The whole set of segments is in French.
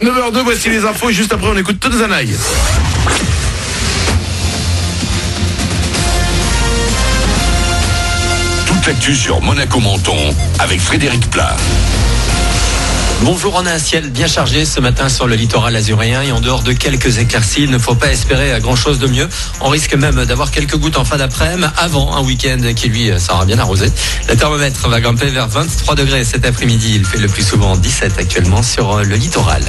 9h02, voici les infos et juste après on écoute Todd Zanaï. Toute l'actu sur Monaco-Menton avec Frédéric Plat. Bonjour, on a un ciel bien chargé ce matin sur le littoral azuréen et en dehors de quelques éclaircies, il ne faut pas espérer grand chose de mieux. On risque même d'avoir quelques gouttes en fin d'après-midi avant un week-end qui lui sera bien arrosé. Le thermomètre va grimper vers 23 degrés cet après-midi. Il fait le plus souvent 17 actuellement sur le littoral.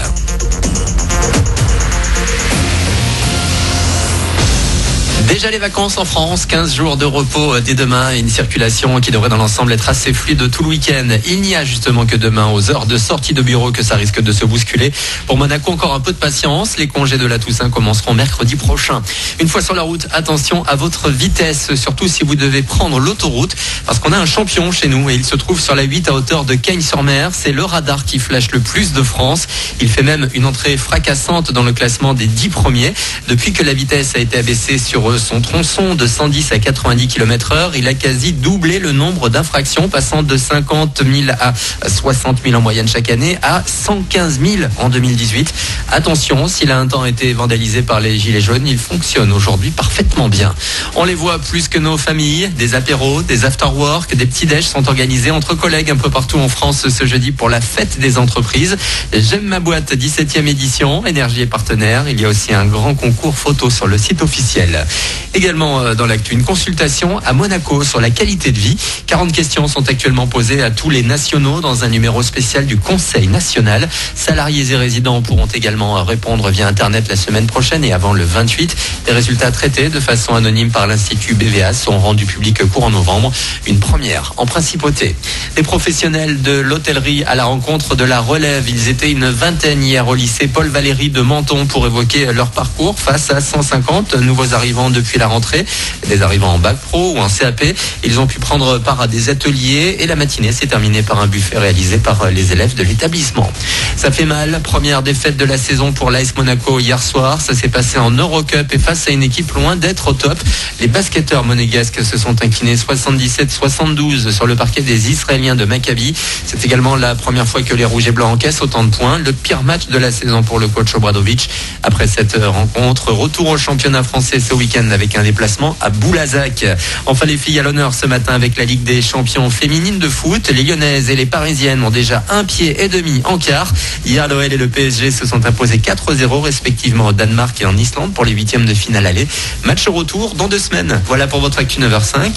Déjà les vacances en France, 15 jours de repos dès demain et une circulation qui devrait dans l'ensemble être assez fluide tout le week-end. Il n'y a justement que demain aux heures de sortie de bureau que ça risque de se bousculer. Pour Monaco, encore un peu de patience. Les congés de la Toussaint commenceront mercredi prochain. Une fois sur la route, attention à votre vitesse, surtout si vous devez prendre l'autoroute, parce qu'on a un champion chez nous et il se trouve sur la 8 à hauteur de Cagnes-sur-Mer. C'est le radar qui flash le plus de France. Il fait même une entrée fracassante dans le classement des 10 premiers. Depuis que la vitesse a été abaissée sur son tronçon de 110 à 90 km/h, il a quasi doublé le nombre d'infractions, passant de 50 000 à 60 000 en moyenne chaque année à 115 000 en 2018. Attention, s'il a un temps été vandalisé par les gilets jaunes, il fonctionne aujourd'hui parfaitement bien. On les voit plus que nos familles, des apéros, des after-work, des petits déj sont organisés entre collègues un peu partout en France ce jeudi pour la fête des entreprises. J'aime ma boîte 17e édition, Énergie est partenaire. Il y a aussi un grand concours photo sur le site officiel. Également dans l'actu, une consultation à Monaco sur la qualité de vie. 40 questions sont actuellement posées à tous les nationaux dans un numéro spécial du Conseil national. Salariés et résidents pourront également répondre via Internet la semaine prochaine et avant le 28. Les résultats traités de façon anonyme par l'Institut BVA sont rendus publics courant novembre. Une première en principauté. Les professionnels de l'hôtellerie à la rencontre de la relève. Ils étaient une vingtaine hier au lycée Paul Valéry de Menton pour évoquer leur parcours face à 150 nouveaux arrivants depuis la rentrée, des arrivants en bac pro ou en CAP. Ils ont pu prendre part à des ateliers et la matinée s'est terminée par un buffet réalisé par les élèves de l'établissement. Ça fait mal, première défaite de la saison pour l'AS Monaco hier soir. Ça s'est passé en Eurocup et face à une équipe loin d'être au top. Les basketteurs monégasques se sont inclinés 77-72 sur le parquet des Israéliens de Maccabi. C'est également la première fois que les Rouges et Blancs encaissent autant de points. Le pire match de la saison pour le coach Obradovic. Après cette rencontre, retour au championnat français ce week-end avec un déplacement à Boulazac. Enfin, les filles à l'honneur ce matin avec la Ligue des champions féminines de foot. Les Lyonnaises et les Parisiennes ont déjà un pied et demi en quart. Hier, l'OL et le PSG se sont imposés 4-0 respectivement au Danemark et en Islande pour les huitièmes de finale aller. Match retour dans 2 semaines. Voilà pour votre actu 9h05.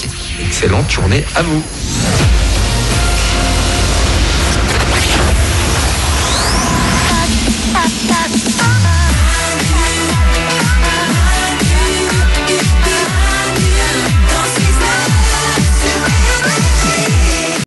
Excellente journée à vous.